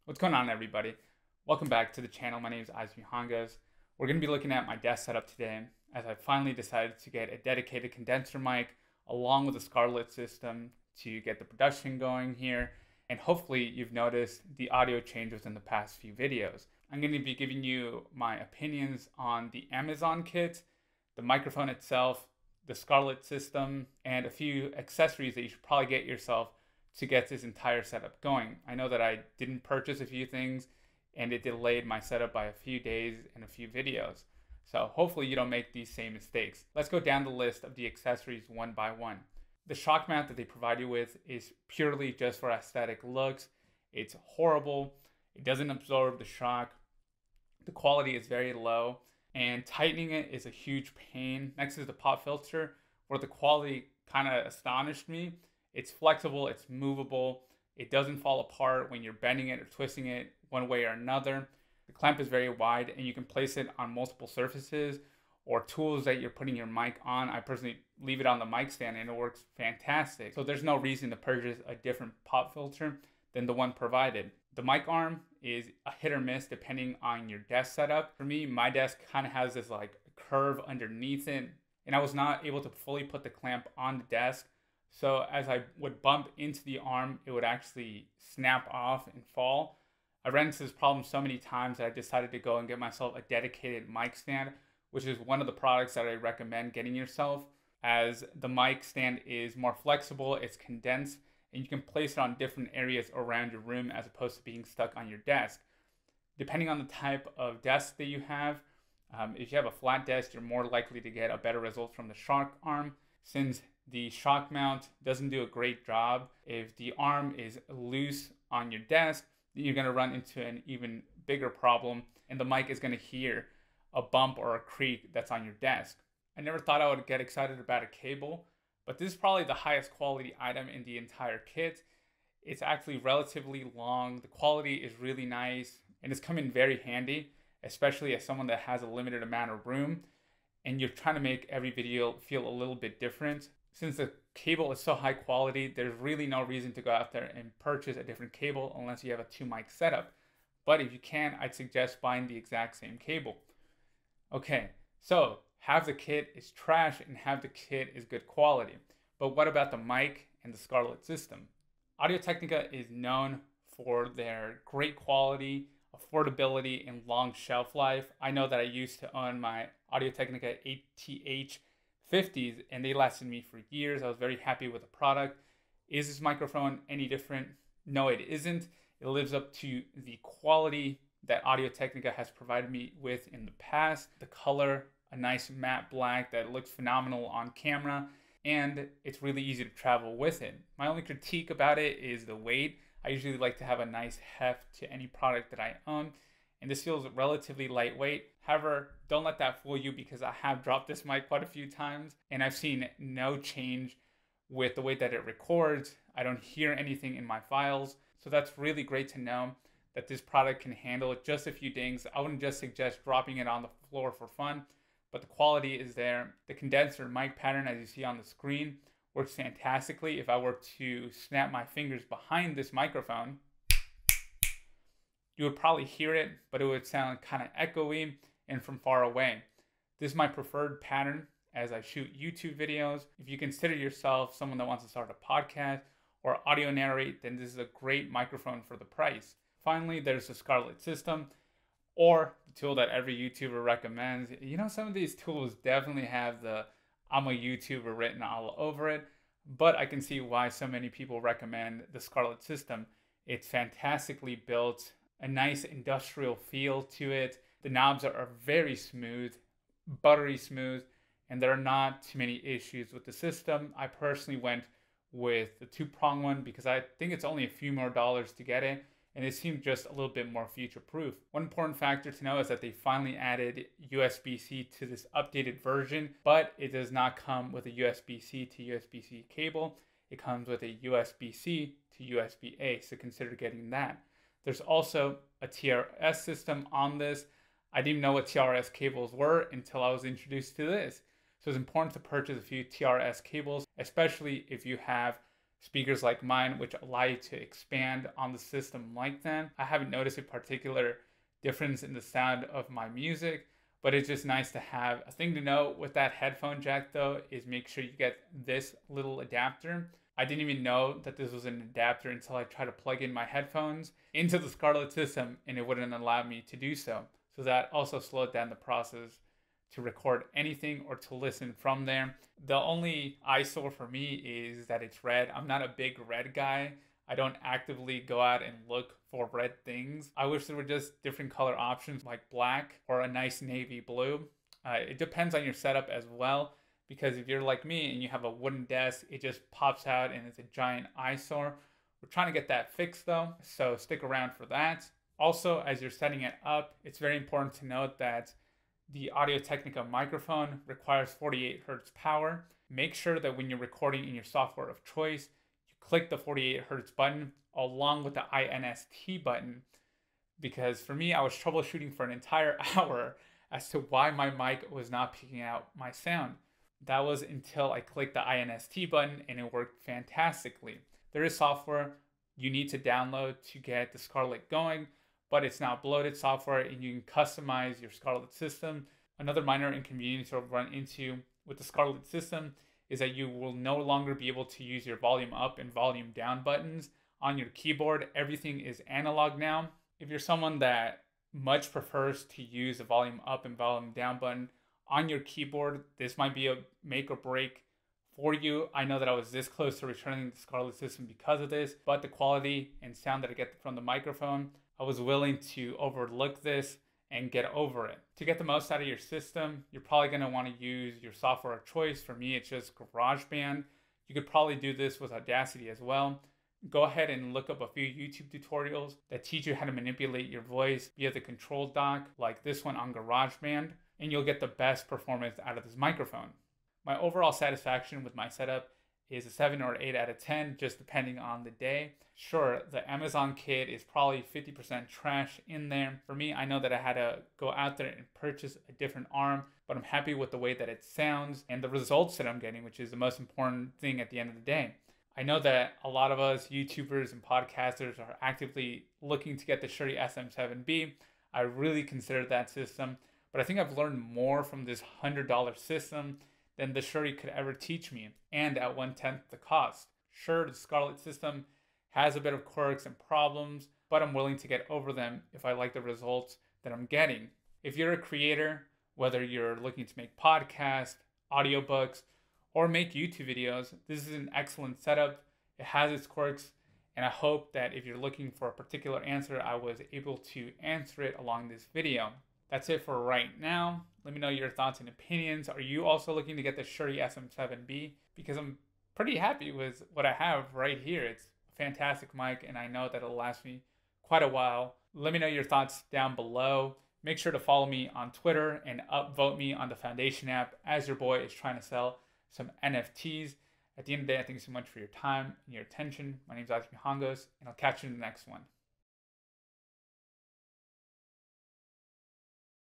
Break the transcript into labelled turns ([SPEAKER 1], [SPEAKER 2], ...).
[SPEAKER 1] What's going on, everybody? Welcome back to the channel. My name is Isaac Hangas. We're going to be looking at my desk setup today as I finally decided to get a dedicated condenser mic along with the Scarlett system to get the production going here. And hopefully you've noticed the audio changes in the past few videos. I'm going to be giving you my opinions on the Amazon kit, the microphone itself, the Scarlett system, and a few accessories that you should probably get yourself to get this entire setup going. I know that I didn't purchase a few things and it delayed my setup by a few days and a few videos. So hopefully you don't make these same mistakes. Let's go down the list of the accessories one by one. The shock mount that they provide you with is purely just for aesthetic looks. It's horrible. It doesn't absorb the shock. The quality is very low and tightening it is a huge pain. Next is the pop filter, where the quality kind of astonished me. It's flexible, it's movable, it doesn't fall apart when you're bending it or twisting it one way or another. The clamp is very wide and you can place it on multiple surfaces or tools that you're putting your mic on. I personally leave it on the mic stand and it works fantastic. So there's no reason to purchase a different pop filter than the one provided. The mic arm is a hit or miss depending on your desk setup. For me, my desk kind of has this like curve underneath it and I was not able to fully put the clamp on the desk. So as I would bump into the arm, it would actually snap off and fall. I ran into this problem so many times that I decided to go and get myself a dedicated mic stand, which is one of the products that I recommend getting yourself, as the mic stand is more flexible, it's condensed, and you can place it on different areas around your room as opposed to being stuck on your desk. Depending on the type of desk that you have, if you have a flat desk, you're more likely to get a better result from the shock arm. Since the shock mount doesn't do a great job, if the arm is loose on your desk, then you're going to run into an even bigger problem and the mic is going to hear a bump or a creak that's on your desk. I never thought I would get excited about a cable, but this is probably the highest quality item in the entire kit. It's actually relatively long, the quality is really nice, and it's come in very handy, especially as someone that has a limited amount of room and you're trying to make every video feel a little bit different. Since the cable is so high quality, there's really no reason to go out there and purchase a different cable unless you have a 2-mic setup. But if you can, I'd suggest buying the exact same cable. Okay, so half the kit is trash and half the kit is good quality. But what about the mic and the Scarlett system? Audio-Technica is known for their great quality, affordability, and long shelf life. I know that I used to own my Audio-Technica AT2020 and they lasted me for years. I was very happy with the product. Is this microphone any different? No, it isn't. It lives up to the quality that Audio-Technica has provided me with in the past. The color, a nice matte black that looks phenomenal on camera, and it's really easy to travel with it. My only critique about it is the weight. I usually like to have a nice heft to any product that I own, and this feels relatively lightweight. However, don't let that fool you because I have dropped this mic quite a few times and I've seen no change with the way that it records. I don't hear anything in my files. So that's really great to know that this product can handle just a few dings. I wouldn't just suggest dropping it on the floor for fun, but the quality is there. The condenser mic pattern, as you see on the screen, works fantastically. If I were to snap my fingers behind this microphone, you would probably hear it, but it would sound kind of echoey and from far away. This is my preferred pattern as I shoot YouTube videos. If you consider yourself someone that wants to start a podcast or audio narrate, then this is a great microphone for the price. Finally, there's the Scarlett system, or the tool that every YouTuber recommends. You know, some of these tools definitely have the "I'm a YouTuber" written all over it, but I can see why so many people recommend the Scarlett system. It's fantastically built, a nice industrial feel to it. The knobs are very smooth, buttery smooth, and there are not too many issues with the system. I personally went with the 2-prong one because I think it's only a few more dollars to get it, and it seemed just a little bit more future-proof. One important factor to know is that they finally added USB-C to this updated version, but it does not come with a USB-C to USB-C cable. It comes with a USB-C to USB-A, so consider getting that. There's also a TRS system on this. I didn't know what TRS cables were until I was introduced to this. So it's important to purchase a few TRS cables, especially if you have speakers like mine, which allow you to expand on the system like that. I haven't noticed a particular difference in the sound of my music, but it's just nice to have. A thing to note with that headphone jack though is make sure you get this little adapter. I didn't even know that this was an adapter until I tried to plug in my headphones into the Scarlett system and it wouldn't allow me to do so. So that also slowed down the process to record anything or to listen from there. The only eyesore for me is that it's red. I'm not a big red guy. I don't actively go out and look for red things. I wish there were just different color options like black or a nice navy blue. It depends on your setup as well, because if you're like me and you have a wooden desk, it just pops out and it's a giant eyesore. We're trying to get that fixed though, so stick around for that. Also, as you're setting it up, it's very important to note that the Audio-Technica microphone requires 48 Hz power. Make sure that when you're recording in your software of choice, you click the 48 Hz button along with the INST button, because for me, I was troubleshooting for an entire hour as to why my mic was not picking out my sound. That was until I clicked the INST button and it worked fantastically. There is software you need to download to get the Scarlett going, but it's not bloated software and you can customize your Scarlett system. Another minor inconvenience you'll run into with the Scarlett system is that you will no longer be able to use your volume up and volume down buttons on your keyboard. Everything is analog now. If you're someone that much prefers to use the volume up and volume down button on your keyboard, this might be a make or break for you. I know that I was this close to returning the Scarlett system because of this, but the quality and sound that I get from the microphone, I was willing to overlook this and get over it. To get the most out of your system, you're probably going to want to use your software of choice. For me, it's just GarageBand. You could probably do this with Audacity as well. Go ahead and look up a few YouTube tutorials that teach you how to manipulate your voice via the control dock, like this one on GarageBand, and you'll get the best performance out of this microphone. My overall satisfaction with my setup is a 7 or 8 out of 10, just depending on the day. Sure, the Amazon kit is probably 50% trash in there. For me, I know that I had to go out there and purchase a different arm, but I'm happy with the way that it sounds and the results that I'm getting, which is the most important thing at the end of the day. I know that a lot of us YouTubers and podcasters are actively looking to get the Shure SM7B. I really consider that system, but I think I've learned more from this $100 system than the Shure could ever teach me, and at 1/10 the cost. Sure, the Scarlett system has a bit of quirks and problems, but I'm willing to get over them if I like the results that I'm getting. If you're a creator, whether you're looking to make podcasts, audiobooks, or make YouTube videos, this is an excellent setup. It has its quirks, and I hope that if you're looking for a particular answer, I was able to answer it along this video. That's it for right now. Let me know your thoughts and opinions. Are you also looking to get the Shure SM7B? Because I'm pretty happy with what I have right here. It's a fantastic mic, and I know that it'll last me quite a while. Let me know your thoughts down below. Make sure to follow me on Twitter and upvote me on the Foundation app as your boy is trying to sell some NFTs. At the end of the day, I thank you so much for your time and your attention. My name is Isaac Mihangos, and I'll catch you in the next one.